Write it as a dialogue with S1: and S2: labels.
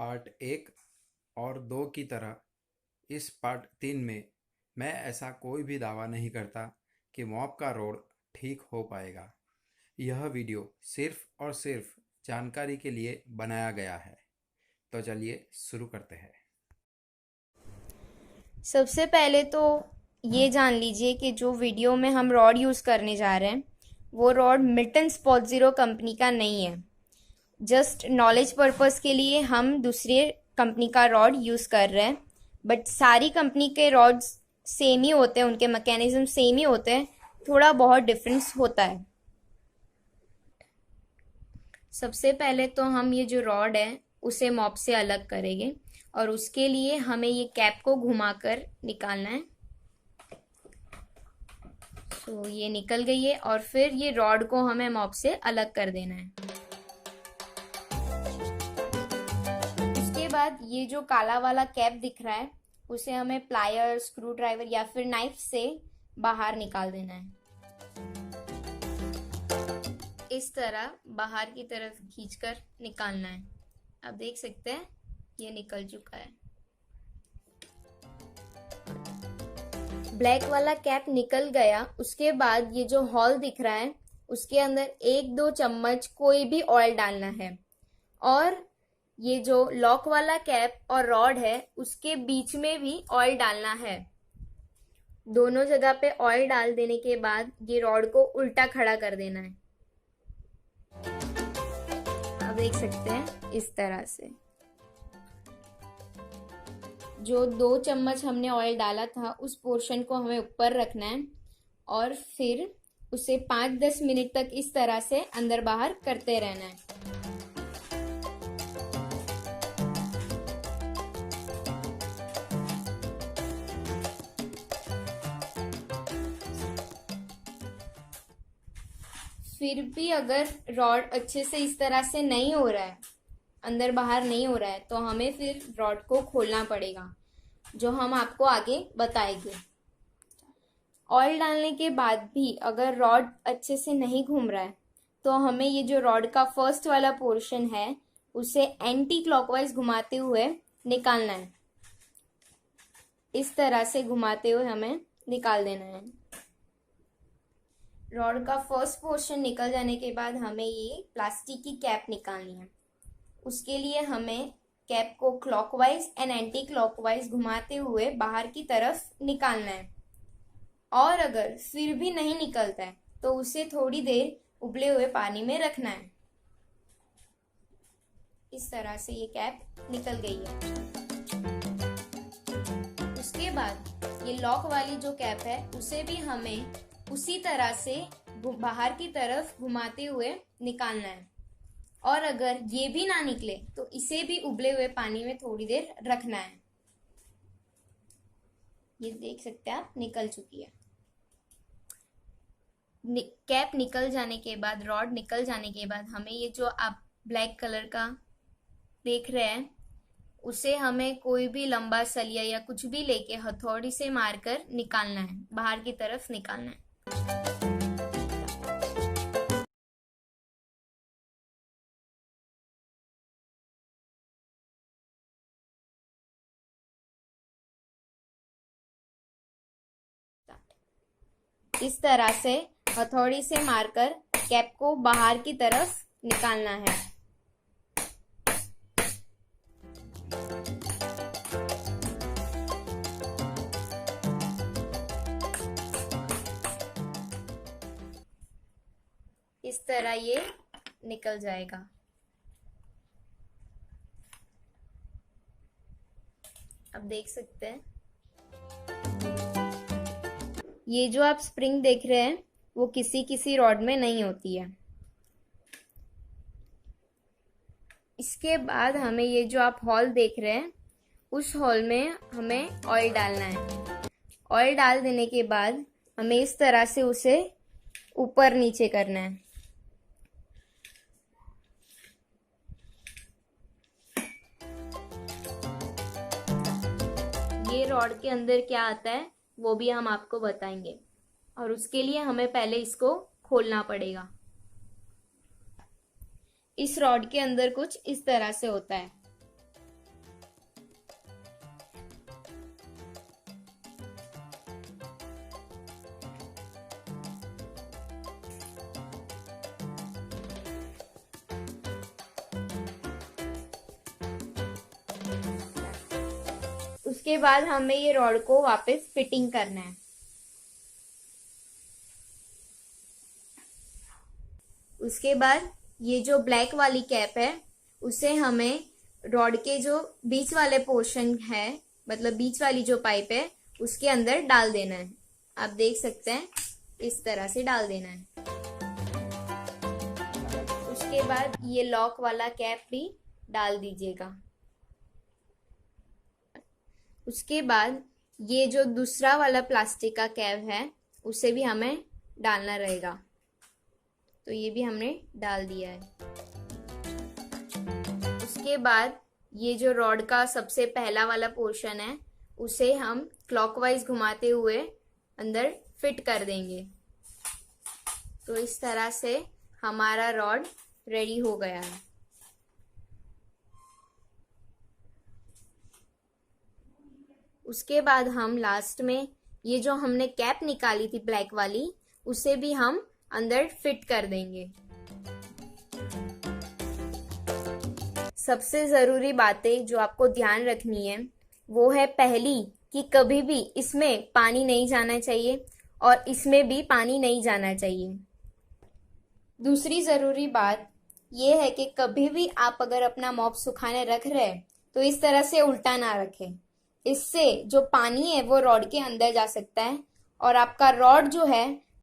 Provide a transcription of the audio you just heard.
S1: Part 1 और 2 की तरह इस पार्ट 3 में मैं ऐसा कोई भी दावा नहीं करता कि मॉप का रोड ठीक हो पाएगा। यह वीडियो सिर्फ और सिर्फ जानकारी के लिए बनाया गया है। तो चलिए शुरू करते हैं।
S2: सबसे पहले तो ये जान लीजिए कि जो वीडियो में हम रॉड यूज़ करने जा रहे हैं वो rod Milton spot zero company का नहीं है। जस्ट नॉलेज पर्पस के लिए हम दूसरे कंपनी का रॉड यूज़ कर रहे हैं, बट सारी कंपनी के रॉड्स सेम ही होते हैं, उनके मैकेनिज्म सेम ही होते हैं, थोड़ा बहुत डिफरेंस होता है। सबसे पहले तो हम ये जो रॉड है उसे मॉप से अलग करेंगे और उसके लिए हमें ये कैप को घुमाकर निकालना है। तो ये निकल गई है और फिर ये रॉड को हमें मॉप से अलग कर देना है। उसके बाद ये जो काला वाला कैप दिख रहा है उसे हमें प्लायर, स्क्रू ड्राइवर या फिर नाइफ से बाहर निकाल देना है। इस तरह बाहर की तरफ खींचकर निकालना है। आप देख सकते हैं ये निकल चुका है। ब्लैक वाला कैप निकल गया। उसके बाद ये जो हॉल दिख रहा है उसके अंदर 1-2 चम्मच कोई भी ऑयल डालना है और ये जो लॉक वाला कैप और रॉड है उसके बीच में भी ऑयल डालना है। दोनों जगह पे ऑयल डाल देने के बाद ये रॉड को उल्टा खड़ा कर देना है। आप देख सकते हैं इस तरह से। जो 2 चम्मच हमने ऑयल डाला था उस पोर्शन को हमें ऊपर रखना है और फिर उसे 5-10 मिनट तक इस तरह से अंदर बाहर करते रहना है। फिर भी अगर रॉड अच्छे से इस तरह से नहीं हो रहा है, अंदर बाहर नहीं हो रहा है, तो हमें फिर रॉड को खोलना पड़ेगा, जो हम आपको आगे बताएंगे। ऑयल डालने के बाद भी अगर रॉड अच्छे से नहीं घूम रहा है तो हमें ये जो रॉड का फर्स्ट वाला पोर्शन है उसे एंटी क्लॉकवाइज घुमाते हुए निकालना है। इस तरह से घुमाते हुए हमें निकाल देना है। रॉड का फर्स्ट पोर्शन निकल जाने के बाद हमें ये प्लास्टिक की कैप निकालनी है। उसके लिए हमें कैप को क्लॉकवाइज एंड एंटी क्लॉकवाइज घुमाते हुए बाहर की तरफ निकालना है और अगर फिर भी नहीं निकलता है तो उसे थोड़ी देर उबले हुए पानी में रखना है। इस तरह से ये कैप निकल गई है। उसके बाद ये लॉक वाली जो कैप है उसे भी हमें उसी तरह से बाहर की तरफ घुमाते हुए निकालना है और अगर ये भी ना निकले तो इसे भी उबले हुए पानी में थोड़ी देर रखना है। ये देख सकते हैं आप, निकल चुकी है। कैप निकल जाने के बाद, रॉड निकल जाने के बाद हमें ये जो आप ब्लैक कलर का देख रहे हैं उसे हमें कोई भी लंबा सलिया या कुछ भी लेके हथौड़ी से मारकर निकालना है, बाहर की तरफ निकालना है। इस तरह से हथौड़ी से मारकर कैप को बाहर की तरफ निकालना है। इस तरह ये निकल जाएगा। अब देख सकते हैं ये जो आप स्प्रिंग देख रहे हैं वो किसी किसी रॉड में नहीं होती है। इसके बाद हमें ये जो आप हॉल देख रहे हैं उस हॉल में हमें ऑयल डालना है। ऑयल डाल देने के बाद हमें इस तरह से उसे ऊपर नीचे करना है। ये रॉड के अंदर क्या आता है वो भी हम आपको बताएंगे और उसके लिए हमें पहले इसको खोलना पड़ेगा। इस रॉड के अंदर कुछ इस तरह से होता है। उसके बाद हमें ये रॉड को वापस फिटिंग करना है। उसके बाद ये जो ब्लैक वाली कैप है उसे हमें रॉड के जो बीच वाले पोर्शन है, मतलब बीच वाली जो पाइप है उसके अंदर डाल देना है। आप देख सकते हैं इस तरह से डाल देना है। उसके बाद ये लॉक वाला कैप भी डाल दीजिएगा। उसके बाद ये जो दूसरा वाला प्लास्टिक का कैप है उसे भी हमें डालना रहेगा, तो ये भी हमने डाल दिया है। उसके बाद ये जो रॉड का सबसे पहला वाला पोर्शन है उसे हम क्लॉकवाइज घुमाते हुए अंदर फिट कर देंगे। तो इस तरह से हमारा रॉड रेडी हो गया है। उसके बाद हम लास्ट में ये जो हमने कैप निकाली थी ब्लैक वाली उसे भी हम अंदर फिट कर देंगे। सबसे ज़रूरी बातें जो आपको ध्यान रखनी है वो है, पहली कि कभी भी इसमें पानी नहीं जाना चाहिए और इसमें भी पानी नहीं जाना चाहिए। दूसरी ज़रूरी बात ये है कि कभी भी आप अगर अपना मॉप सुखाने रख रहे हैं तो इस तरह से उल्टा ना रखें। इससे जो पानी है वो रॉड के अंदर जा सकता है और आपका रॉड जो है